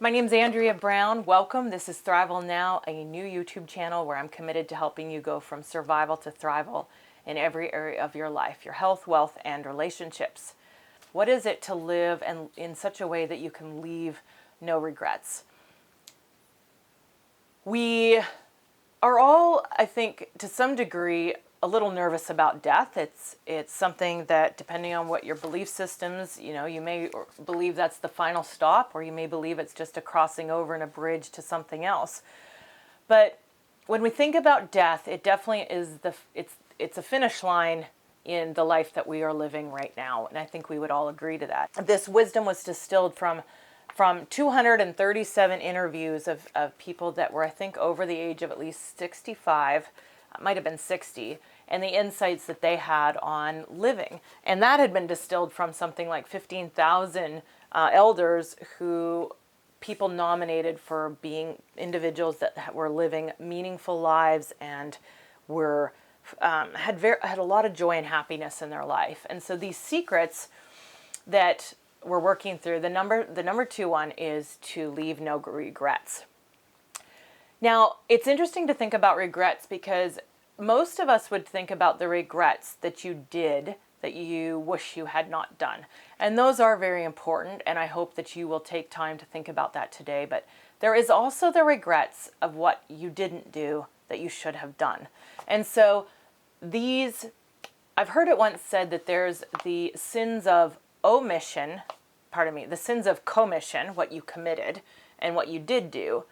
My name's Andrea Brown. Welcome. This is Thrival Now, a new YouTube channel where I'm committed to helping you go from survival to thrival in every area of your life, your health, wealth, and relationships. What is it to live and in such a way that you can leave no regrets? We are all, I think, to some degree, a little nervous about death. It's something that, depending on what your belief systems, you may believe that's the final stop, or you may believe it's just a crossing over and a bridge to something else. But when we think about death, it definitely is it's a finish line in the life that we are living right now, and I think we would all agree to that. This wisdom was distilled from 237 interviews of people that were, I think, over the age of at least 65, might have been 60, and the insights that they had on living. And that had been distilled from something like 15,000 elders who people nominated for being individuals that were living meaningful lives and were had a lot of joy and happiness in their life. And so these secrets that we're working through, the number two one is to leave no regrets. Now, it's interesting to think about regrets because most of us would think about the regrets that you did that you wish you had not done. And those are very important, and I hope that you will take time to think about that today. But there is also the regrets of what you didn't do that you should have done. And so I've heard it once said that there's the sins of omission, the sins of commission, what you committed and what you did do,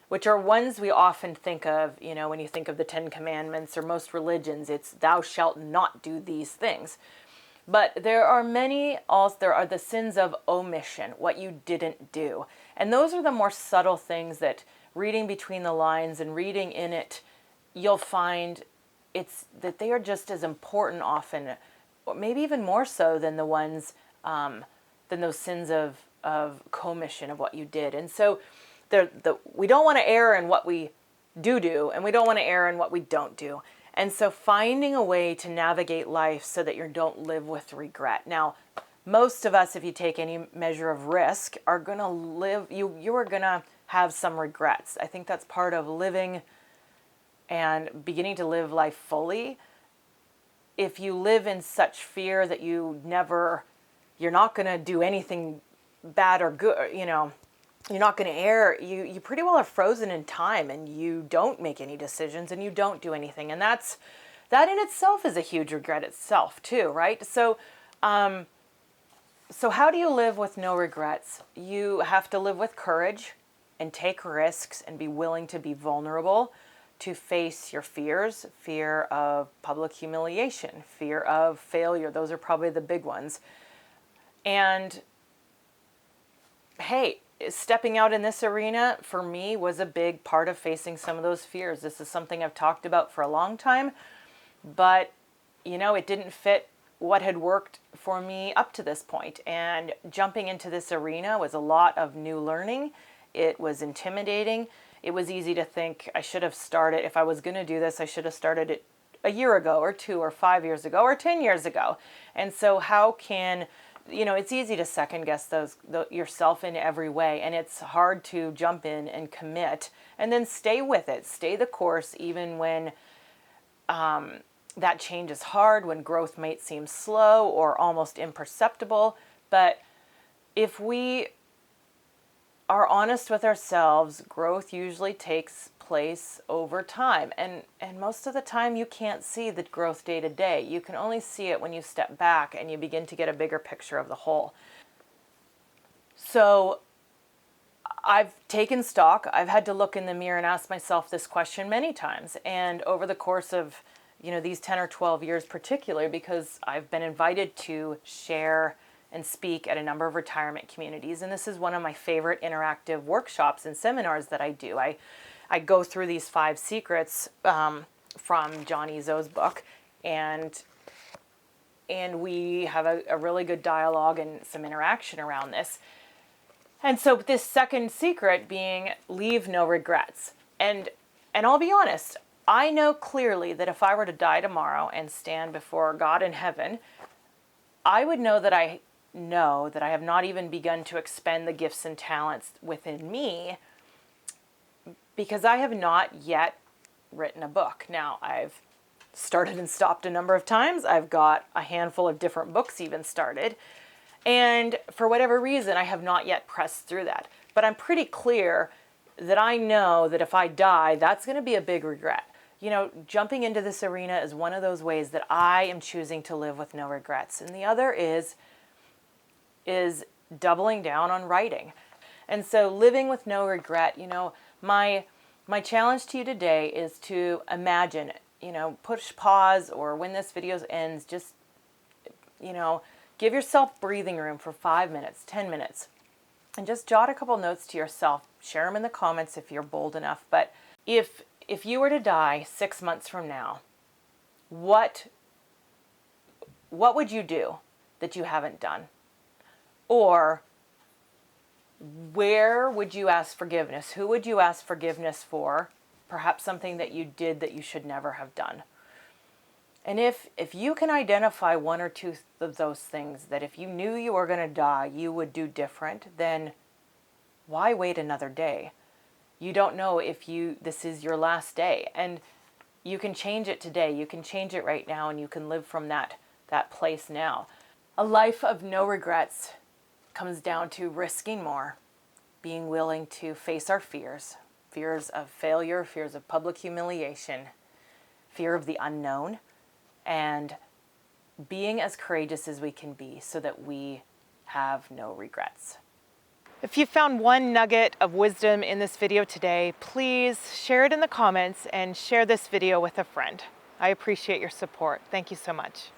which are ones we often think of, when you think of the Ten Commandments or most religions, it's thou shalt not do these things. But there are the sins of omission, what you didn't do. And those are the more subtle things that reading between the lines and reading in it, you'll find that they are just as important often, or maybe even more so than than those sins of commission of what you did. And so we don't want to err in what we do, and we don't want to err in what we don't do. And so finding a way to navigate life so that you don't live with regret. Now, most of us, if you take any measure of risk, are going to live, you are going to have some regrets. I think that's part of living and beginning to live life fully. If you live in such fear that you're not going to do anything bad or good, you're not going to err, you pretty well are frozen in time, and you don't make any decisions and you don't do anything. And that in itself is a huge regret itself too, right? So how do you live with no regrets? You have to live with courage and take risks and be willing to be vulnerable, to face your fears, fear of public humiliation, fear of failure. Those are probably the big ones. And hey, stepping out in this arena for me was a big part of facing some of those fears. This is something I've talked about for a long time, but it didn't fit what had worked for me up to this point. And jumping into this arena was a lot of new learning. It was intimidating. It was easy to think I should have started, if I was going to do this, I should have started it a year ago or 2 or 5 years ago or 10 years ago. And so how can it's easy to second guess yourself in every way, and it's hard to jump in and commit and then stay with it, stay the course, even when that change is hard, when growth might seem slow or almost imperceptible. But if we are honest with ourselves, growth usually takes place over time. And most of the time you can't see the growth day to day. You can only see it when you step back and you begin to get a bigger picture of the whole. So I've taken stock. I've had to look in the mirror and ask myself this question many times. And over the course of, these 10 or 12 years particularly, because I've been invited to share and speak at a number of retirement communities. And this is one of my favorite interactive workshops and seminars that I do. I go through these 5 secrets from John Izzo's book, and we have a really good dialogue and some interaction around this. And so this second secret being leave no regrets. And I'll be honest, I know clearly that if I were to die tomorrow and stand before God in heaven, I would know that I know that I have not even begun to expend the gifts and talents within me because I have not yet written a book. Now, I've started and stopped a number of times. I've got a handful of different books even started. And for whatever reason, I have not yet pressed through that. But I'm pretty clear that I know that if I die, that's going to be a big regret. You know, jumping into this arena is one of those ways that I am choosing to live with no regrets. And the other is doubling down on writing. And so living with no regret, you know, my challenge to you today is to imagine, you know, push pause, or when this video ends, just, you know, give yourself breathing room for 5 minutes, 10 minutes, and just jot a couple notes to yourself. Share them in the comments if you're bold enough. But if you were to die 6 months from now, what would you do that you haven't done? Or where would you ask forgiveness? Who would you ask forgiveness for? Perhaps something that you did that you should never have done. And if you can identify one or two of those things that if you knew you were going to die, you would do different, then why wait another day? You don't know if this is your last day, and you can change it today. You can change it right now, and you can live from that place now. A life of no regrets comes down to risking more, being willing to face our fears of failure, fears of public humiliation, fear of the unknown, and being as courageous as we can be so that we have no regrets. If you found one nugget of wisdom in this video today, please share it in the comments and share this video with a friend. I appreciate your support. Thank you so much.